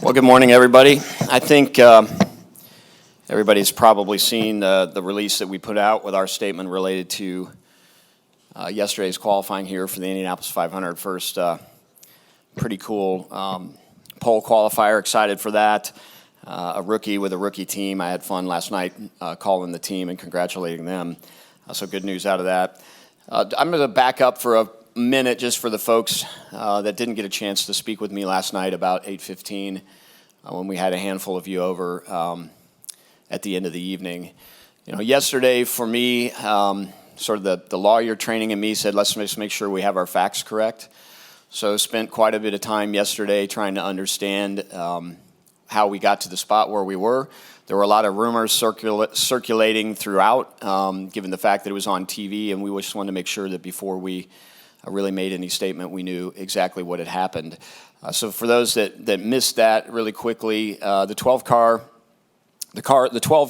Well, good morning, everybody. I think everybody's probably seen the release that we put out with our statement related to yesterday's qualifying here for the Indianapolis 500. First, pretty cool pole qualifier. Excited for that. A rookie with a rookie team. I had fun last night calling the team and congratulating them. So good news out of that. I'm going to back up for a minute just for the folks that didn't get a chance to speak with me last night about 8:15 when we had a handful of you over at the end of the evening. You know, yesterday for me, sort of the lawyer training in me said, let's just make sure we have our facts correct. So spent quite a bit of time yesterday trying to understand how we got to the spot where we were. There were a lot of rumors circulating throughout, given the fact that it was on TV, and we just wanted to make sure that before we really made any statement, we knew exactly what had happened. So for those that missed that really quickly, the 12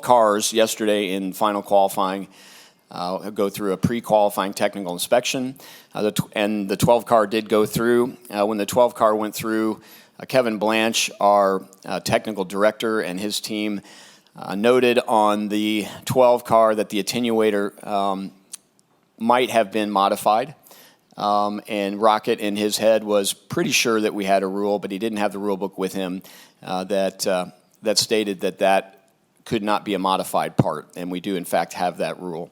cars yesterday in final qualifying go through a pre-qualifying technical inspection, and the 12 car did go through. When the 12 car went through, Kevin Blanche, our technical director, and his team noted on the 12 car that the attenuator might have been modified. And Rocket in his head was pretty sure that we had a rule, but he didn't have the rule book with him that stated that could not be a modified part, and we do in fact have that rule.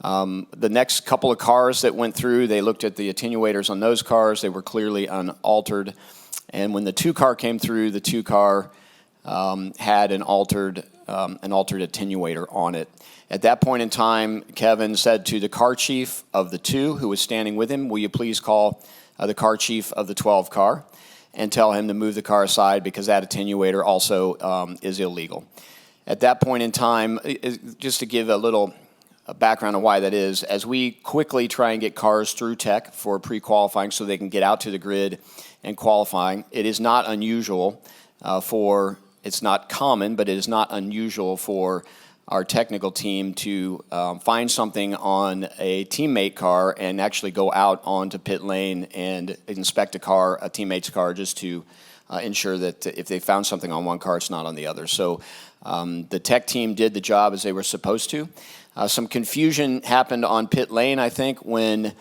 The next couple of cars that went through, they looked at the attenuators on those cars. They were clearly unaltered, and when the 2 car came through, the 2 car had an altered attenuator on it. At that point in time, Kevin said to the car chief of the 2 who was standing with him, will you please call the car chief of the 12 car and tell him to move the car aside because that attenuator also is illegal. At that point in time, just to give a little background on why that is, as we quickly try and get cars through tech for pre-qualifying so they can get out to the grid and qualifying, it is not unusual it's not common, but it is not unusual for our technical team to find something on a teammate car and actually go out onto pit lane and inspect a teammate's car, just to ensure that if they found something on one car, it's not on the other. So the tech team did the job as they were supposed to. Some confusion happened on pit lane, I think, when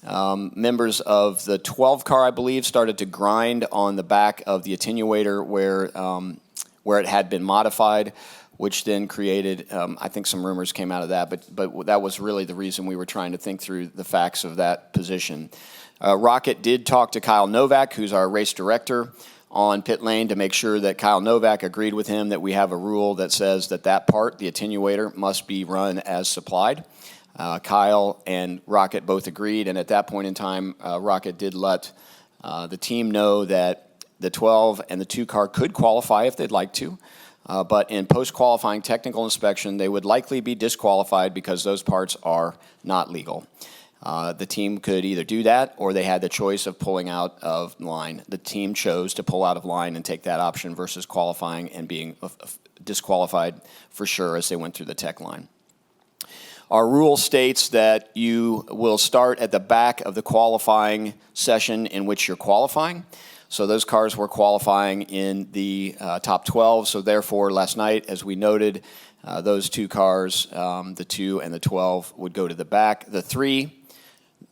members of the 12 car, I believe, started to grind on the back of the attenuator where it had been modified, which then created, I think some rumors came out of that, but that was really the reason we were trying to think through the facts of that position. Rocket did talk to Kyle Novak, who's our race director, on pit lane to make sure that Kyle Novak agreed with him that we have a rule that says that part, the attenuator, must be run as supplied. Kyle and Rocket both agreed, and at that point in time, Rocket did let the team know that the 12 and the 2 car could qualify if they'd like to, but in post-qualifying technical inspection, they would likely be disqualified because those parts are not legal. The team could either do that or they had the choice of pulling out of line. The team chose to pull out of line and take that option versus qualifying and being disqualified for sure as they went through the tech line. Our rule states that you will start at the back of the qualifying session in which you're qualifying. So those cars were qualifying in the top 12. So therefore, last night, as we noted, those 2 cars, the 2 and the 12, would go to the back. The 3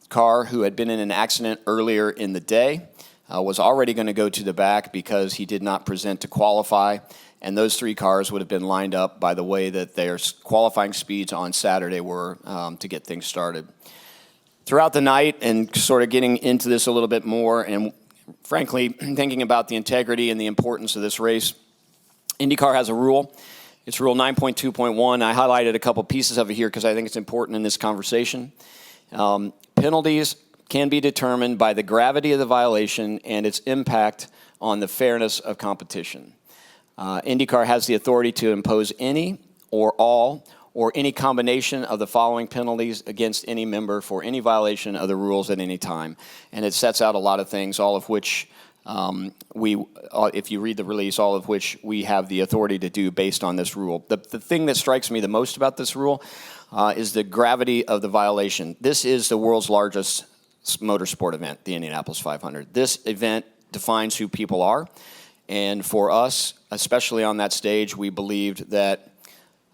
car, who had been in an accident earlier in the day, was already going to go to the back because he did not present to qualify. And those 3 cars would have been lined up by the way that their qualifying speeds on Saturday were to get things started. Throughout the night, and sort of getting into this a little bit more, and frankly, thinking about the integrity and the importance of this race, IndyCar has a rule. It's Rule 9.2.1. I highlighted a couple pieces of it here because I think it's important in this conversation. Penalties can be determined by the gravity of the violation and its impact on the fairness of competition. IndyCar has the authority to impose any or all or any combination of the following penalties against any member for any violation of the rules at any time. And it sets out a lot of things, all of which if you read the release, all of which we have the authority to do based on this rule. The thing that strikes me the most about this rule is the gravity of the violation. This is the world's largest motorsport event, the Indianapolis 500. This event defines who people are, And for us, especially on that stage, we believed that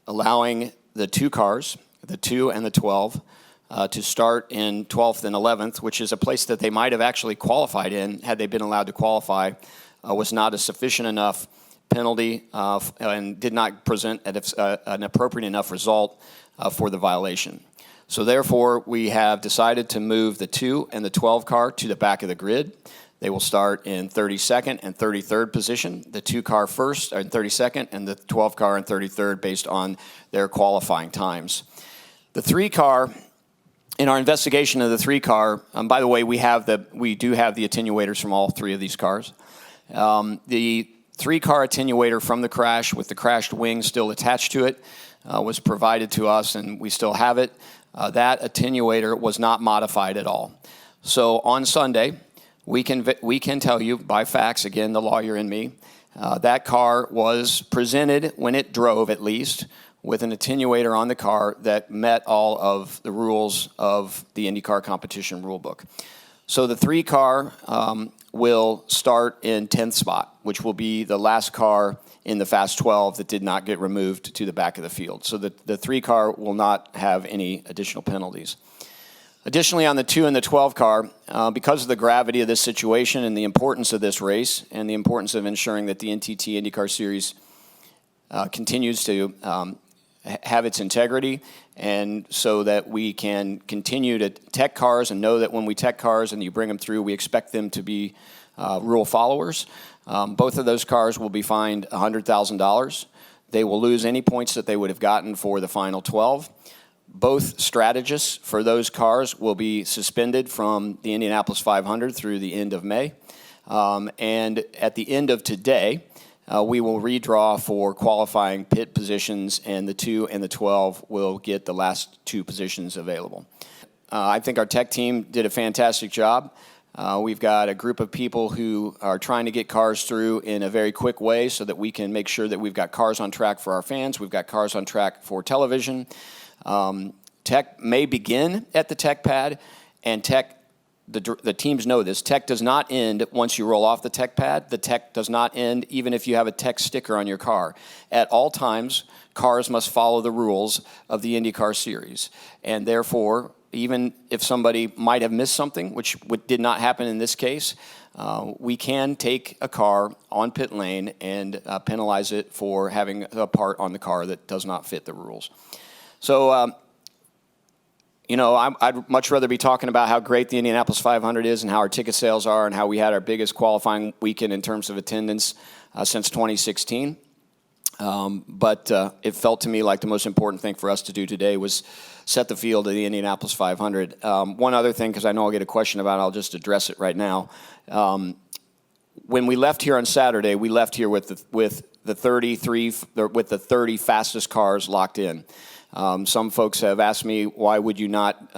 allowing the 2 cars, the 2 and the 12, to start in 12th and 11th, which is a place that they might have actually qualified in had they been allowed to qualify, was not a sufficient enough penalty and did not present an appropriate enough result for the violation. So therefore, we have decided to move the 2 and the 12 car to the back of the grid. They will start in 32nd and 33rd position. The 2 car first are in 32nd, and the 12 car in 33rd based on their qualifying times. The 3 car, in our investigation of the 3 car, by the way, we do have the attenuators from all 3 of these cars. The 3 car attenuator from the crash with the crashed wing still attached to it was provided to us, and we still have it. That attenuator was not modified at all. So on Sunday, we can tell you by facts, again, the lawyer in me, that car was presented when it drove at least with an attenuator on the car that met all of the rules of the IndyCar competition rulebook. So the 3 car will start in 10th spot, which will be the last car in the Fast 12 that did not get removed to the back of the field. So the 3 car will not have any additional penalties. Additionally, on the 2 and the 12 car, because of the gravity of this situation and the importance of this race and the importance of ensuring that the NTT IndyCar Series continues to have its integrity, and so that we can continue to tech cars and know that when we tech cars and you bring them through, we expect them to be rule followers. Both of those cars will be fined $100,000. They will lose any points that they would have gotten for the final 12. Both strategists for those cars will be suspended from the Indianapolis 500 through the end of May. And at the end of today, we will redraw for qualifying pit positions, and the 2 and the 12 will get the last 2 positions available. I think our tech team did a fantastic job. We've got a group of people who are trying to get cars through in a very quick way so that we can make sure that we've got cars on track for our fans. We've got cars on track for television. Tech may begin at the tech pad, and tech, the teams know this, tech does not end once you roll off the tech pad. The tech does not end even if you have a tech sticker on your car. At all times, cars must follow the rules of the IndyCar Series, and therefore, even if somebody might have missed something, which did not happen in this case, we can take a car on pit lane and penalize it for having a part on the car that does not fit the rules. So, I'd much rather be talking about how great the Indianapolis 500 is and how our ticket sales are and how we had our biggest qualifying weekend in terms of attendance since 2016. But it felt to me like the most important thing for us to do today was set the field of the Indianapolis 500. One other thing, because I know I'll get a question about it, I'll just address it right now. When we left here on Saturday, we left here with the 30 fastest cars locked in. Some folks have asked me, why would you not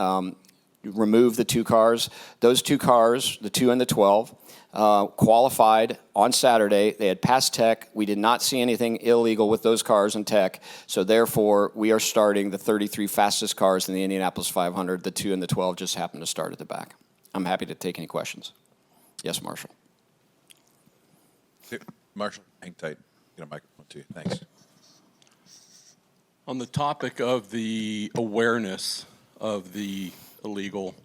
remove the 2 cars? Those 2 cars, the 2 and the 12, qualified on Saturday. They had passed tech. We did not see anything illegal with those cars in tech. So therefore, we are starting the 33 fastest cars in the Indianapolis 500. The 2 and the 12 just happened to start at the back. I'm happy to take any questions. Yes, Marshall. Marshall, hang tight. Get a microphone to you. Thanks. On the topic of the awareness of the illegal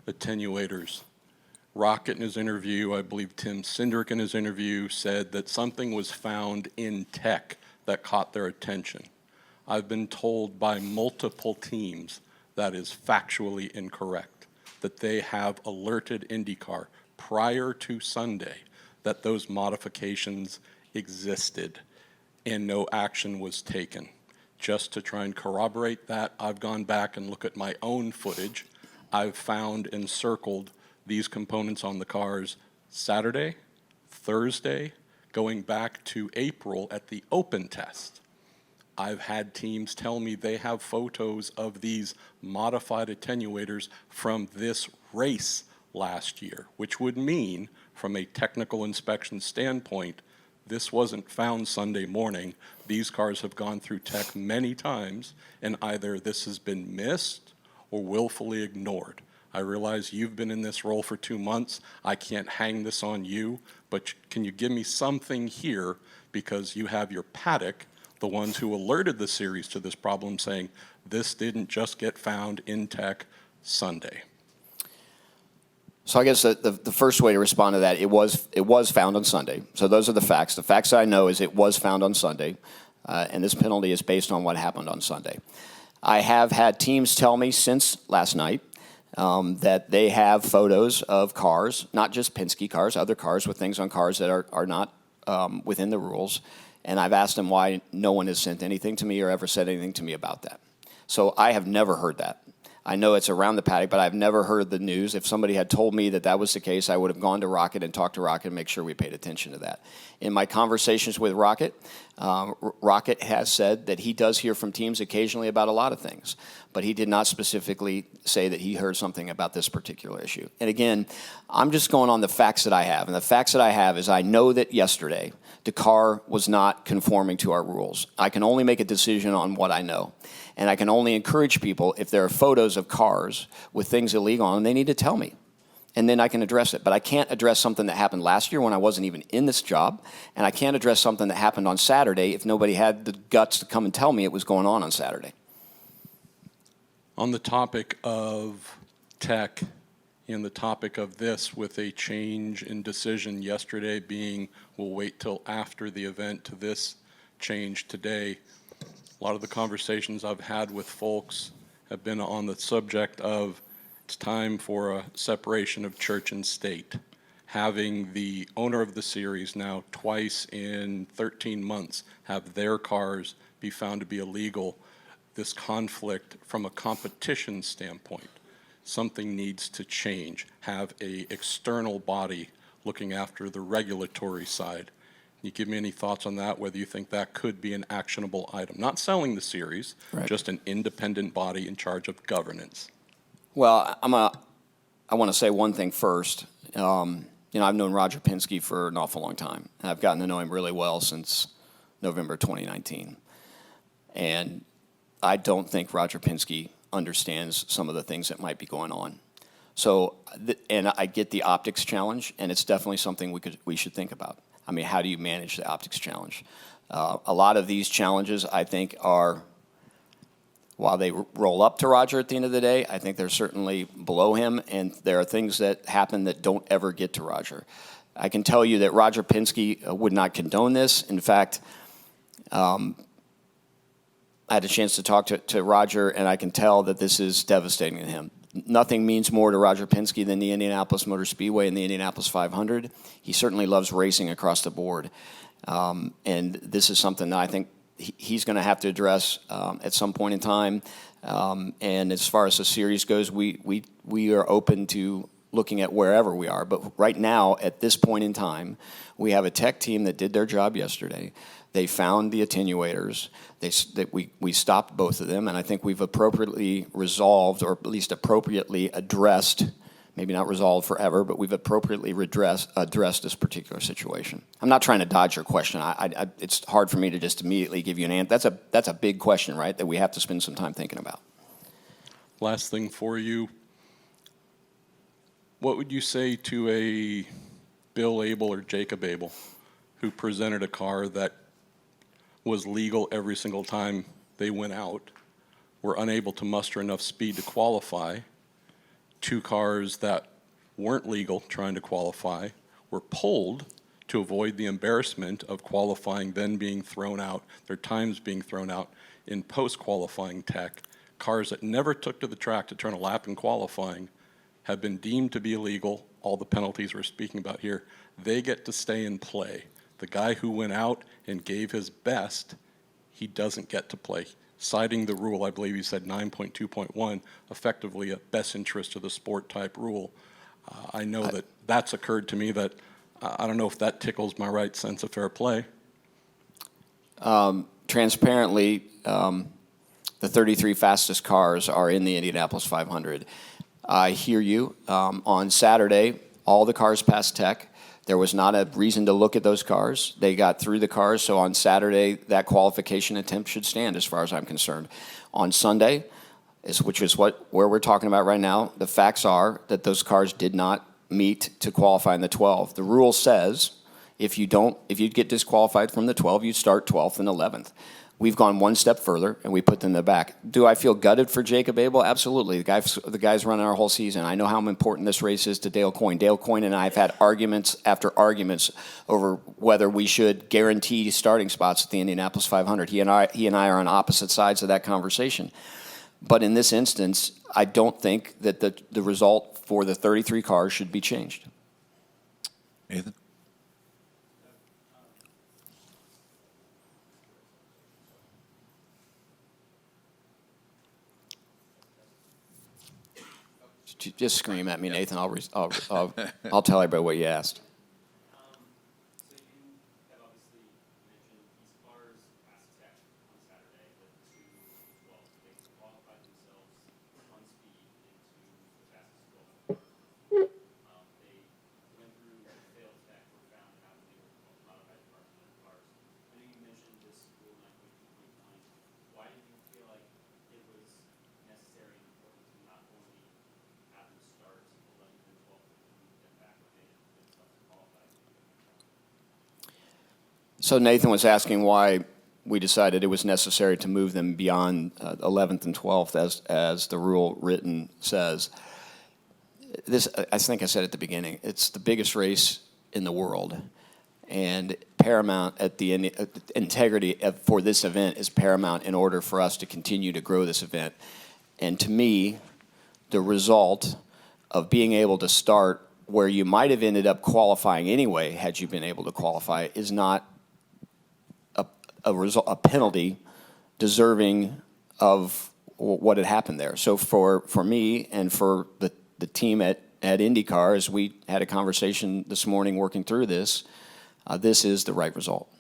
attenuators, Rocket in his interview, I believe Tim Cindric in his interview, said that something was found in tech that caught their attention. I've been told by multiple teams that is factually incorrect, that they have alerted IndyCar prior to Sunday that those modifications existed and no action was taken. Just to try and corroborate that, I've gone back and looked at my own footage. I've found and circled these components on the cars Saturday, Thursday, going back to April at the open test. I've had teams tell me they have photos of these modified attenuators from this race last year, which would mean, from a technical inspection standpoint, this wasn't found Sunday morning. These cars have gone through tech many times, and either this has been missed or willfully ignored. I realize you've been in this role for 2 months. I can't hang this on you, but can you give me something here, because you have your paddock, the ones who alerted the series to this problem, saying this didn't just get found in tech Sunday. So I guess the first way to respond to that, it was found on Sunday. So those are the facts. The facts I know is it was found on Sunday, and this penalty is based on what happened on Sunday. I have had teams tell me since last night that they have photos of cars, not just Penske cars, other cars with things on cars that are not within the rules. And I've asked them why no one has sent anything to me or ever said anything to me about that. So I have never heard that. I know it's around the paddock, but I've never heard the news. If somebody had told me that that was the case, I would have gone to Rocket and talked to Rocket and make sure we paid attention to that. In my conversations with Rocket, Rocket has said that he does hear from teams occasionally about a lot of things, but he did not specifically say that he heard something about this particular issue. And again, I'm just going on the facts that I have. And the facts that I have is I know that yesterday the car was not conforming to our rules. I can only make a decision on what I know. And I can only encourage people, if there are photos of cars with things illegal on them, they need to tell me. And then I can address it. But I can't address something that happened last year when I wasn't even in this job. And I can't address something that happened on Saturday if nobody had the guts to come and tell me it was going on Saturday. On the topic of tech and the topic of this, with a change in decision yesterday being we'll wait till after the event to this change today, a lot of the conversations I've had with folks have been on the subject of it's time for a separation of church and state. Having the owner of the series now twice in 13 months have their cars be found to be illegal, this conflict from a competition standpoint, something needs to change. Have a external body looking after the regulatory side. Can you give me any thoughts on that, whether you think that could be an actionable item? Not selling the series, right. Just an independent body in charge of governance. Well, I want to say one thing first. I've known Roger Penske for an awful long time. And I've gotten to know him really well since November 2019. And I don't think Roger Penske understands some of the things that might be going on. So, and I get the optics challenge, and it's definitely something we should think about. I mean, how do you manage the optics challenge? A lot of these challenges, I think, are, while they roll up to Roger at the end of the day, I think they're certainly below him, and there are things that happen that don't ever get to Roger. I can tell you that Roger Penske would not condone this. In fact, I had a chance to talk to Roger, and I can tell that this is devastating to him. Nothing means more to Roger Penske than the Indianapolis Motor Speedway and the Indianapolis 500. He certainly loves racing across the board. And this is something that I think he's going to have to address at some point in time. And as far as the series goes, we are open to looking at wherever we are. But right now, at this point in time, we have a tech team that did their job yesterday. They found the attenuators. We stopped both of them, and I think we've appropriately resolved, or at least appropriately addressed, maybe not resolved forever, but we've appropriately addressed this particular situation. I'm not trying to dodge your question. It's hard for me to just immediately give you an answer. That's a big question, right, that we have to spend some time thinking about. Last thing for you. What would you say to a Bill Abel or Jacob Abel who presented a car that was legal every single time they went out, were unable to muster enough speed to qualify? Two cars that weren't legal trying to qualify were pulled to avoid the embarrassment of qualifying, then being thrown out, their times being thrown out in post-qualifying tech. Cars that never took to the track to turn a lap in qualifying have been deemed to be illegal. All the penalties we're speaking about here, they get to stay and play. The guy who went out and gave his best, he doesn't get to play. Citing the rule, I believe he said 9.2.1, effectively a best interest of the sport type rule. I know that's occurred to me that I don't know if that tickles my right sense of fair play. Transparently, the 33 fastest cars are in the Indianapolis 500. I hear you. On Saturday, all the cars passed tech. There was not a reason to look at those cars. They got through the cars, so on Saturday, that qualification attempt should stand as far as I'm concerned. On Sunday, which is where we're talking about right now. The facts are that those cars did not meet to qualify in the 12. The rule says if you get disqualified from the 12, you start 12th and 11th. We've gone one step further, and we put them in the back. Do I feel gutted for Jacob Abel? Absolutely. The guy's running our whole season. I know how important this race is to Dale Coyne. Dale Coyne and I have had arguments after arguments over whether we should guarantee starting spots at the Indianapolis 500. He and I are on opposite sides of that conversation. But in this instance, I don't think that the result for the 33 cars should be changed. Nathan? Just scream at me, Nathan. I'll tell everybody what you asked. So you have obviously mentioned these cars passed tech on Saturday, they qualified themselves on speed into the fastest 12 cars. They went through the failed tech, were found out they were modified parts of their cars. I know you mentioned this rule 9.2.9. Why did you feel like it was necessary and important to not only have them start 11th and 12th and move them back when they themselves qualified? So Nathan was asking why we decided it was necessary to move them beyond 11th and 12th, as the rule written says. This, I think I said at the beginning, it's the biggest race in the world, and paramount at the integrity for this event is paramount in order for us to continue to grow this event. And to me, the result of being able to start where you might have ended up qualifying anyway had you been able to qualify is not a penalty deserving of what had happened there. So for me and for the team at IndyCar, as we had a conversation this morning working through this, this is the right result.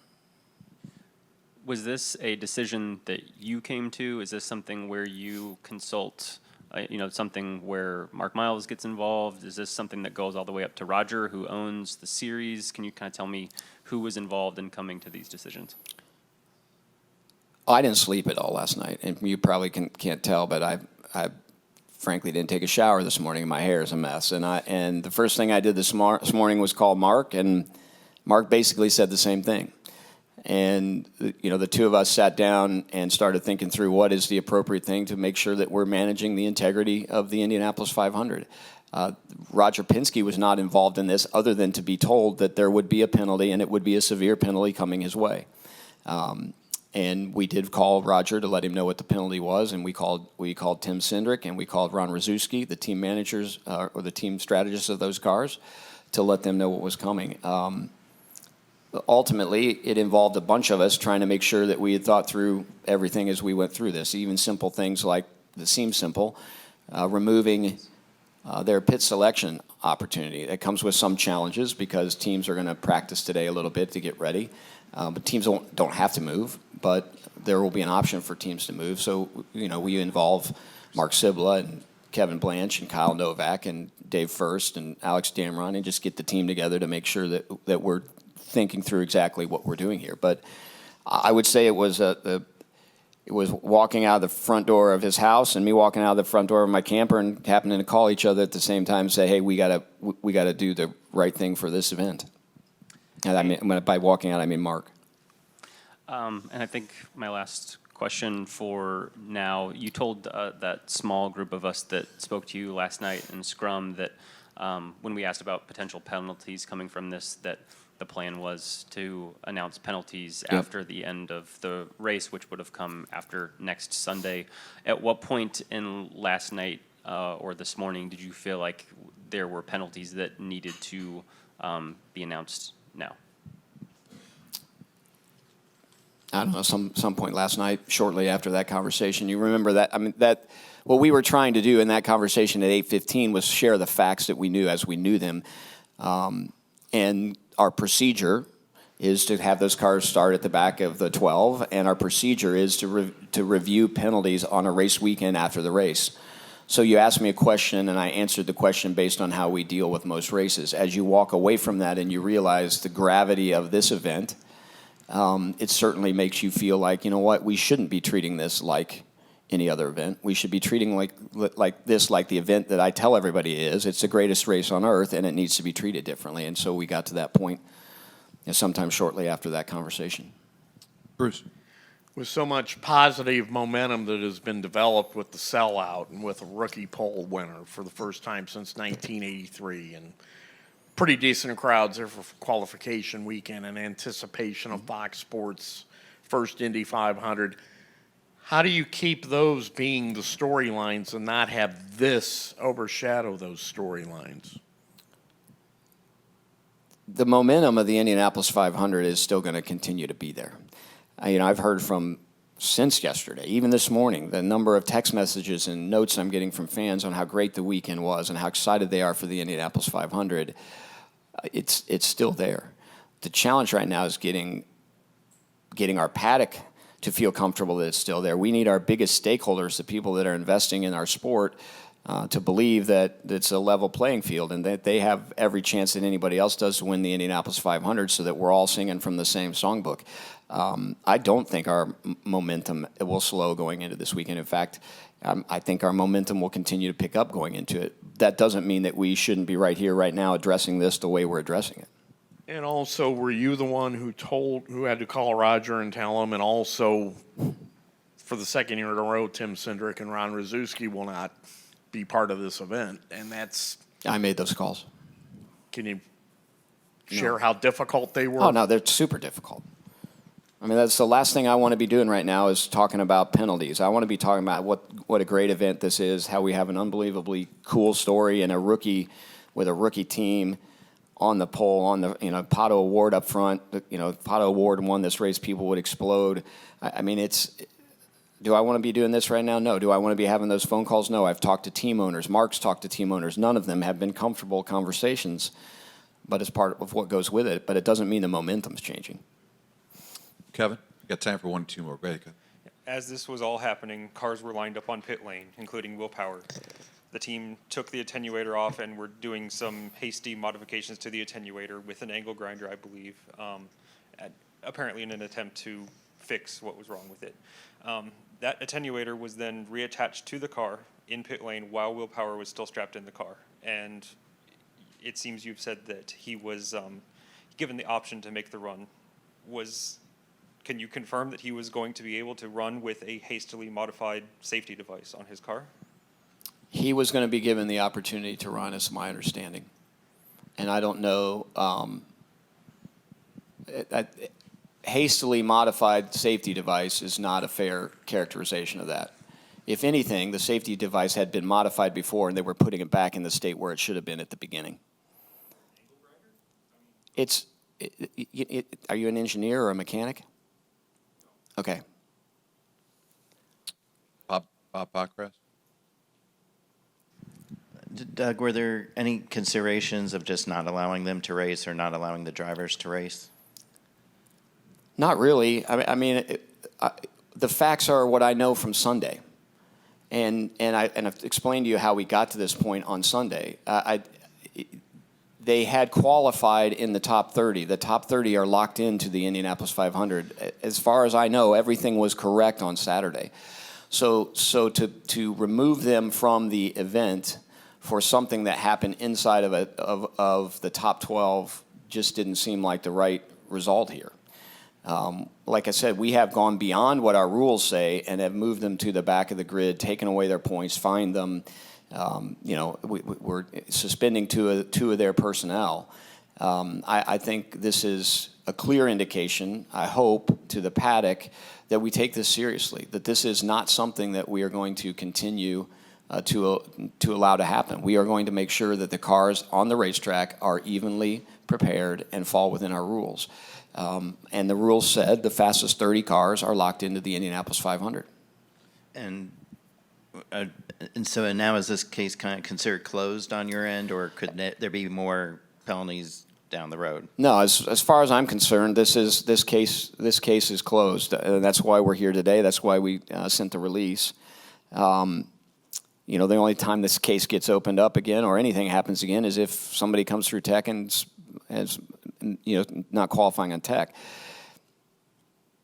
Was this a decision that you came to? Is this something where you consult, something where Mark Miles gets involved? Is this something that goes all the way up to Roger, who owns the series? Can you kind of tell me who was involved in coming to these decisions? I didn't sleep at all last night, and you probably can't tell, but I frankly didn't take a shower this morning, and my hair is a mess. And the first thing I did this morning was call Mark, and Mark basically said the same thing. And the two of us sat down and started thinking through what is the appropriate thing to make sure that we're managing the integrity of the Indianapolis 500. Roger Penske was not involved in this other than to be told that there would be a penalty, and it would be a severe penalty coming his way. And we did call Roger to let him know what the penalty was, and we called Tim Cindric and we called Ron Rzuski, the team managers or the team strategists of those cars, to let them know what was coming. Ultimately, it involved a bunch of us trying to make sure that we had thought through everything as we went through this, even simple things like, that seem simple, removing their pit selection opportunity. That comes with some challenges because teams are going to practice today a little bit to get ready. But teams don't have to move, but there will be an option for teams to move. So, we involve Mark Sibla and Kevin Blanche and Kyle Novak and Dave First and Alex Damron and just get the team together to make sure that we're thinking through exactly what we're doing here. But I would say it was walking out of the front door of his house and me walking out of the front door of my camper and happening to call each other at the same time and say, hey, we gotta do the right thing for this event. And by walking out, I mean Mark. And I think my last question for now, you told that small group of us that spoke to you last night in Scrum that when we asked about potential penalties coming from this, that the plan was to announce penalties after the end of the race, which would have come after next Sunday. At what point in last night or this morning did you feel like there were penalties that needed to be announced now? I don't know, some point last night, shortly after that conversation. You remember that? I mean, what we were trying to do in that conversation at 8:15 was share the facts that we knew as we knew them. And our procedure is to have those cars start at the back of the 12, and our procedure is to review penalties on a race weekend after the race. So you asked me a question, and I answered the question based on how we deal with most races. As you walk away from that and you realize the gravity of this event, it certainly makes you feel like, you know what, we shouldn't be treating this like any other event. We should be treating like this like the event that I tell everybody is. It's the greatest race on earth, and it needs to be treated differently. And so we got to that point sometime shortly after that conversation. Bruce. With so much positive momentum that has been developed with the sellout and with a rookie pole winner for the first time since 1983, and pretty decent crowds there for qualification weekend in anticipation of Fox Sports' first Indy 500. How do you keep those being the storylines and not have this overshadow those storylines? The momentum of the Indianapolis 500 is still going to continue to be there. I've heard from since yesterday, even this morning, the number of text messages and notes I'm getting from fans on how great the weekend was and how excited they are for the Indianapolis 500. It's still there. The challenge right now is getting our paddock to feel comfortable that it's still there. We need our biggest stakeholders, the people that are investing in our sport, to believe that it's a level playing field and that they have every chance that anybody else does to win the Indianapolis 500 so that we're all singing from the same songbook. I don't think our momentum will slow going into this weekend. In fact, I think our momentum will continue to pick up going into it. That doesn't mean that we shouldn't be right here, right now, addressing this the way we're addressing it. And also, were you the one who had to call Roger and tell him, and also for the second year in a row, Tim Cindric and Ron Rzuski will not be part of this event, and that's... I made those calls. Can you share how difficult they were? Oh, no, they're super difficult. I mean, that's the last thing I want to be doing right now is talking about penalties. I want to be talking about what a great event this is, how we have an unbelievably cool story and a rookie with a rookie team on the pole, on the Pato Award up front. Pato Award won this race, people would explode. I mean, do I want to be doing this right now? No. Do I want to be having those phone calls? No. I've talked to team owners. Mark's talked to team owners. None of them have been comfortable conversations, but it's part of what goes with it. But it doesn't mean the momentum's changing. Kevin, you got time for 1 or 2 more. Go ahead, Kevin. As this was all happening, cars were lined up on pit lane, including Will Power. The team took the attenuator off and were doing some hasty modifications to the attenuator with an angle grinder, I believe, apparently in an attempt to fix what was wrong with it. That attenuator was then reattached to the car in pit lane while Will Power was still strapped in the car. And it seems you've said that he was given the option to make the run. Can you confirm that he was going to be able to run with a hastily modified safety device on his car? He was going to be given the opportunity to run, is my understanding. And I don't know, hastily modified safety device is not a fair characterization of that. If anything, the safety device had been modified before and they were putting it back in the state where it should have been at the beginning. Are you an engineer or a mechanic? Okay. Bob Bockress. Doug, were there any considerations of just not allowing them to race or not allowing the drivers to race? Not really. The facts are what I know from Sunday, and I've explained to you how we got to this point on Sunday. They had qualified in the top 30. The top 30 are locked into the Indianapolis 500. As far as I know, everything was correct on Saturday. So to remove them from the event for something that happened inside of the top 12 just didn't seem like the right result here. Like I said, we have gone beyond what our rules say and have moved them to the back of the grid, taken away their points, fined them. We're suspending two of their personnel. I think this is a clear indication, I hope, to the paddock that we take this seriously, that this is not something that we are going to continue to allow to happen. We are going to make sure that the cars on the racetrack are evenly prepared and fall within our rules. And the rules said the fastest 30 cars are locked into the Indianapolis 500. And so now is this case kind of considered closed on your end, or could there be more penalties down the road? No, as far as I'm concerned, this case is closed. That's why we're here today. That's why we sent the release. The only time this case gets opened up again or anything happens again is if somebody comes through tech and is not qualifying on tech.